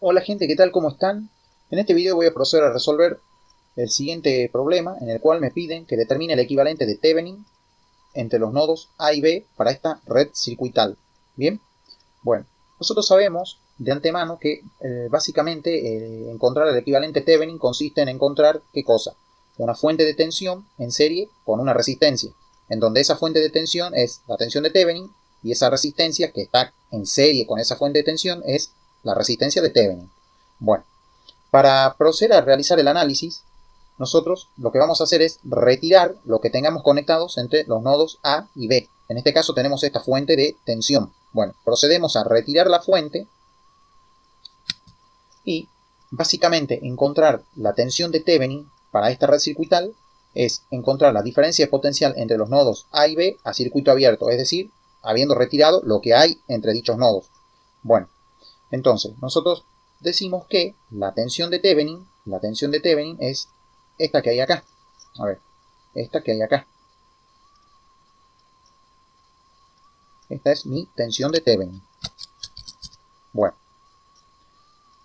Hola gente, ¿qué tal? ¿Cómo están? En este video voy a proceder a resolver el siguiente problema en el cual me piden que determine el equivalente de Thevenin entre los nodos A y B para esta red circuital. ¿Bien? Bueno, nosotros sabemos de antemano que básicamente encontrar el equivalente Thevenin consiste en encontrar ¿qué cosa? Una fuente de tensión en serie con una resistencia, en donde esa fuente de tensión es la tensión de Thevenin y esa resistencia que está en serie con esa fuente de tensión es la resistencia de Thevenin. Bueno, para proceder a realizar el análisis, nosotros lo que vamos a hacer es retirar lo que tengamos conectados entre los nodos A y B. En este caso tenemos esta fuente de tensión. Bueno, procedemos a retirar la fuente y básicamente encontrar la tensión de Thevenin para esta red circuital es encontrar la diferencia de potencial entre los nodos A y B a circuito abierto, es decir, habiendo retirado lo que hay entre dichos nodos. Bueno, entonces nosotros decimos que la tensión de Thevenin es esta que hay acá. A ver, esta que hay acá. Esta es mi tensión de Thevenin. Bueno,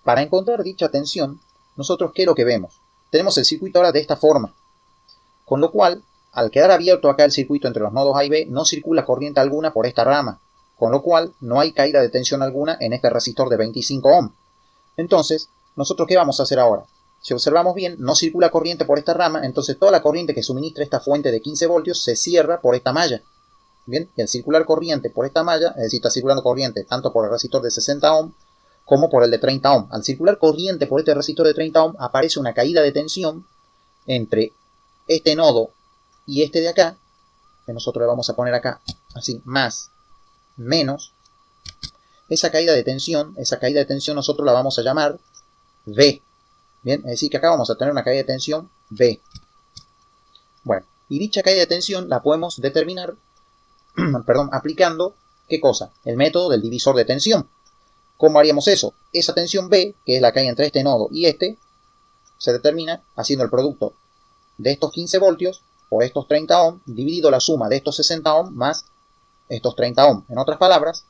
para encontrar dicha tensión, nosotros ¿qué es lo que vemos? Tenemos el circuito ahora de esta forma. Con lo cual, al quedar abierto acá el circuito entre los nodos A y B, no circula corriente alguna por esta rama. Con lo cual, no hay caída de tensión alguna en este resistor de 25 ohm. Entonces, ¿nosotros qué vamos a hacer ahora? Si observamos bien, no circula corriente por esta rama, entonces toda la corriente que suministra esta fuente de 15 voltios se cierra por esta malla. Bien, y al circular corriente por esta malla, es decir, está circulando corriente tanto por el resistor de 60 ohm como por el de 30 ohm. Al circular corriente por este resistor de 30 ohm, aparece una caída de tensión entre este nodo y este de acá, que nosotros le vamos a poner acá, así, más, menos. Esa caída de tensión nosotros la vamos a llamar V. Bien, es decir, que acá vamos a tener una caída de tensión V. Bueno, y dicha caída de tensión la podemos determinar aplicando, ¿qué cosa? El método del divisor de tensión. ¿Cómo haríamos eso? Esa tensión V, que es la que hay entre este nodo y este, se determina haciendo el producto de estos 15 voltios por estos 30 ohm, dividido la suma de estos 60 ohm más estos 30 ohm. En otras palabras,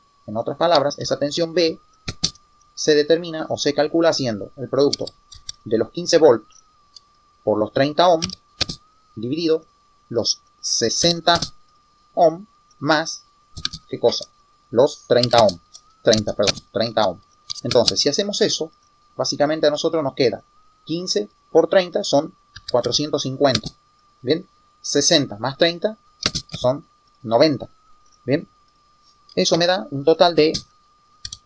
esa tensión V se determina o se calcula haciendo el producto de los 15 volts por los 30 ohm dividido los 60 ohm más, ¿qué cosa? Los 30 ohm. 30 ohm. Entonces, si hacemos eso, básicamente a nosotros nos queda 15 por 30 son 450. Bien, 60 más 30 son 90. Bien, eso me da un total de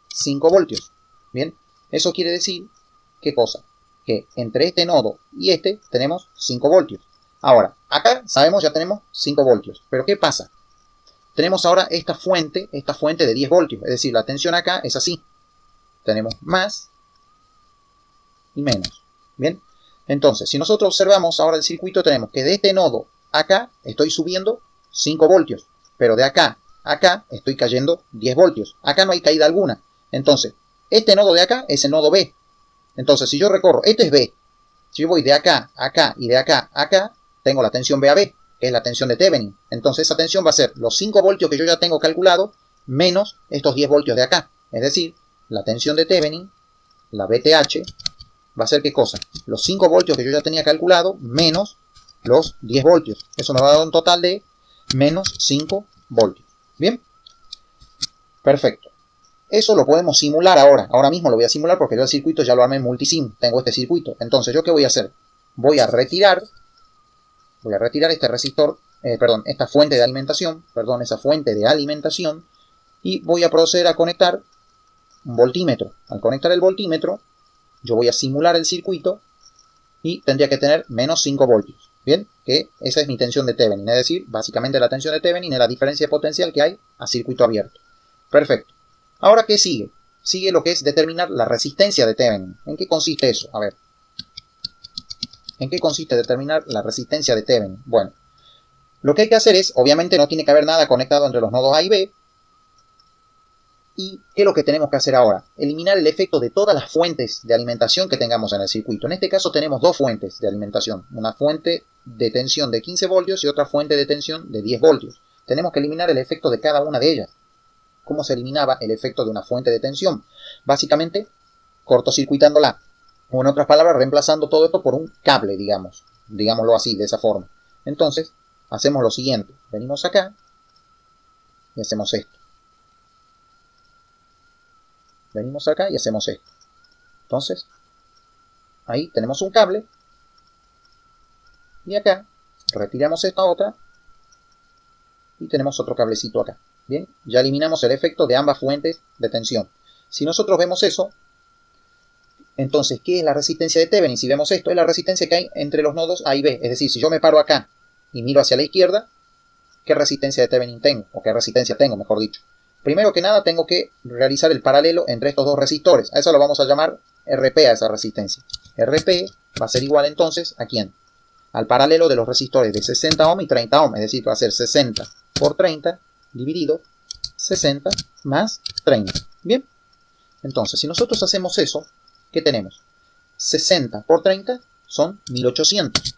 5 voltios. Bien, eso quiere decir, ¿qué cosa? Que entre este nodo y este tenemos 5 voltios. Ahora, acá sabemos ya tenemos 5 voltios. Pero ¿qué pasa? Tenemos ahora esta fuente de 10 voltios. Es decir, la tensión acá es así. Tenemos más y menos. Bien, entonces, si nosotros observamos ahora el circuito, tenemos que de este nodo acá estoy subiendo 5 voltios. Pero de acá a acá estoy cayendo 10 voltios. Acá no hay caída alguna. Entonces, este nodo de acá es el nodo B. Entonces, si yo recorro, este es B. Si yo voy de acá a acá y de acá a acá, tengo la tensión B a B, que es la tensión de Thevenin. Entonces, esa tensión va a ser los 5 voltios que yo ya tengo calculado, menos estos 10 voltios de acá. Es decir, la tensión de Thevenin, la VTH, va a ser ¿qué cosa? Los 5 voltios que yo ya tenía calculado, menos los 10 voltios. Eso me va a dar un total de menos 5 voltios. ¿Bien? Perfecto. Eso lo podemos simular ahora. Ahora mismo lo voy a simular porque yo el circuito ya lo armé en multisim. Tengo este circuito. Entonces, ¿yo qué voy a hacer? Voy a retirar este resistor, esta fuente de alimentación, esa fuente de alimentación, y voy a proceder a conectar un voltímetro. Al conectar el voltímetro, yo voy a simular el circuito y tendría que tener menos 5 voltios. Bien, que esa es mi tensión de Thevenin. Es decir, básicamente la tensión de Thevenin es la diferencia de potencial que hay a circuito abierto. Perfecto. Ahora, ¿qué sigue? Sigue lo que es determinar la resistencia de Thevenin. ¿En qué consiste eso? A ver. ¿En qué consiste determinar la resistencia de Thevenin? Bueno, lo que hay que hacer es, obviamente no tiene que haber nada conectado entre los nodos A y B. ¿Y qué es lo que tenemos que hacer ahora? Eliminar el efecto de todas las fuentes de alimentación que tengamos en el circuito. En este caso tenemos dos fuentes de alimentación. Una fuente de tensión de 15 voltios y otra fuente de tensión de 10 voltios. Tenemos que eliminar el efecto de cada una de ellas. ¿Cómo se eliminaba el efecto de una fuente de tensión? Básicamente, cortocircuitándola. O en otras palabras, reemplazando todo esto por un cable, digámoslo así, de esa forma. Entonces, hacemos lo siguiente. Venimos acá y hacemos esto. Venimos acá y hacemos esto. Entonces, ahí tenemos un cable. Y acá retiramos esta otra. Y tenemos otro cablecito acá. Bien, ya eliminamos el efecto de ambas fuentes de tensión. Si nosotros vemos eso, entonces, ¿qué es la resistencia de Thevenin? Si vemos esto, es la resistencia que hay entre los nodos A y B. Es decir, si yo me paro acá y miro hacia la izquierda, ¿qué resistencia de Thevenin tengo? O qué resistencia tengo, mejor dicho. Primero que nada, tengo que realizar el paralelo entre estos dos resistores. A eso lo vamos a llamar RP, a esa resistencia. RP va a ser igual entonces, ¿a quién? Al paralelo de los resistores de 60 ohm y 30 ohm. Es decir, va a ser 60 por 30 dividido 60 más 30. Bien. Entonces, si nosotros hacemos eso, ¿qué tenemos? 60 por 30 son 1800.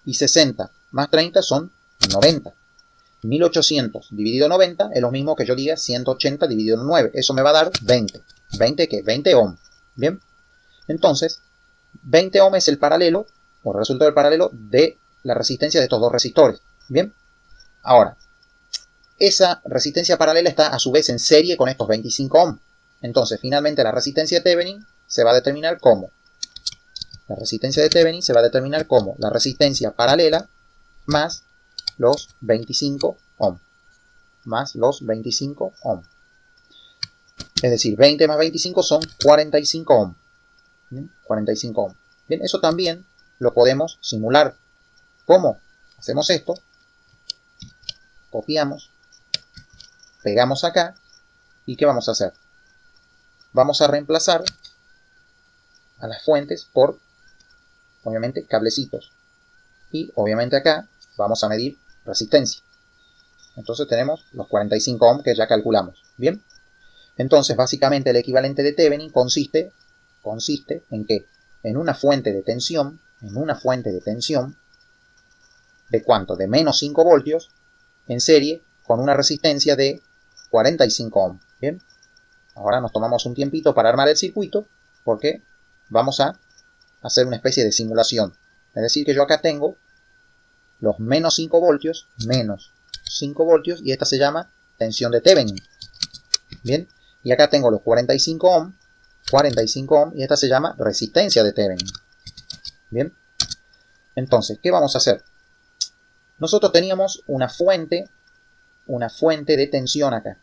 Y 60 más 30 son 90. 1800 dividido 90 es lo mismo que yo diga 180 dividido 9. Eso me va a dar 20. ¿20 qué? 20 ohm. Bien. Entonces, 20 ohm es el paralelo, o el resultado del paralelo, de la resistencia de estos dos resistores. Bien. Ahora, esa resistencia paralela está a su vez en serie con estos 25 ohm. Entonces, finalmente la resistencia de Thevenin se va a determinar como la resistencia de Thevenin se va a determinar como la resistencia paralela más los 25 ohm. Más los 25 ohm. Es decir, 20 más 25 son 45 ohm. ¿Bien? 45 ohm. Bien, eso también lo podemos simular. ¿Cómo? Hacemos esto. Copiamos. Pegamos acá. ¿Y qué vamos a hacer? Vamos a reemplazar a las fuentes por, obviamente, cablecitos. Y, obviamente, acá vamos a medir resistencia. Entonces tenemos los 45 ohm que ya calculamos. Bien. Entonces, básicamente, el equivalente de Thevenin consiste en que en una fuente de tensión, ¿de cuánto? De menos 5 voltios, en serie, con una resistencia de 45 ohm. Bien. Ahora nos tomamos un tiempito para armar el circuito, porque vamos a hacer una especie de simulación. Es decir, que yo acá tengo los menos 5 voltios, y esta se llama tensión de Thevenin. Bien, y acá tengo los 45 ohm, y esta se llama resistencia de Thevenin. Bien, entonces, ¿qué vamos a hacer? Nosotros teníamos una fuente de tensión acá.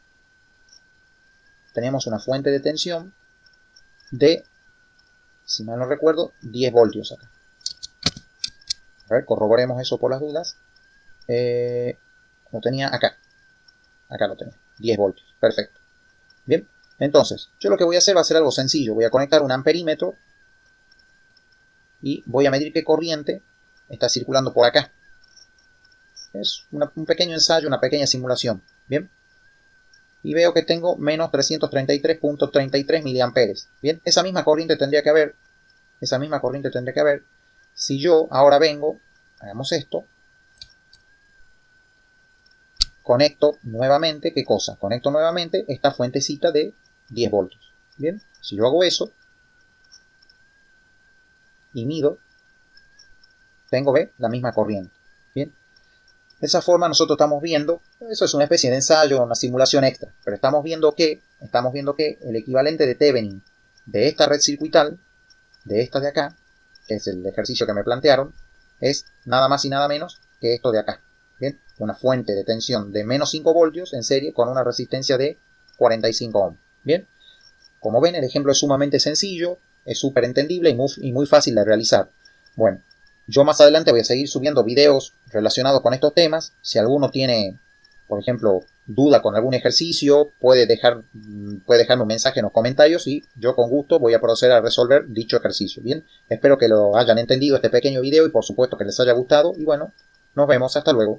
Teníamos una fuente de tensión de, si mal no recuerdo, 10 voltios acá. A ver, corroboremos eso por las dudas. Lo tenía acá. Acá lo tenía. 10 voltios. Perfecto. Bien. Entonces, yo lo que voy a hacer va a ser algo sencillo. Voy a conectar un amperímetro y voy a medir qué corriente está circulando por acá. Es un pequeño ensayo, una pequeña simulación. Bien. Y veo que tengo menos 333.33 miliamperes. Bien. Esa misma corriente tendría que haber. Si yo ahora vengo, hagamos esto. Conecto nuevamente, ¿qué cosa? Conecto nuevamente esta fuentecita de 10 voltios. Bien, si yo hago eso y mido, tengo, ¿ve? La misma corriente. Bien, de esa forma nosotros estamos viendo, eso es una especie de ensayo, una simulación extra, pero estamos viendo que el equivalente de Thevenin de esta red circuital, de esta de acá, que es el ejercicio que me plantearon, es nada más y nada menos que esto de acá. Bien, una fuente de tensión de menos 5 voltios en serie con una resistencia de 45 ohm. Bien, como ven, el ejemplo es sumamente sencillo, es súper entendible y muy fácil de realizar. Bueno, yo más adelante voy a seguir subiendo videos relacionados con estos temas. Si alguno tiene, por ejemplo, duda con algún ejercicio, puede dejarme un mensaje en los comentarios y yo con gusto voy a proceder a resolver dicho ejercicio. Bien, espero que lo hayan entendido este pequeño video y por supuesto que les haya gustado y bueno, nos vemos, hasta luego.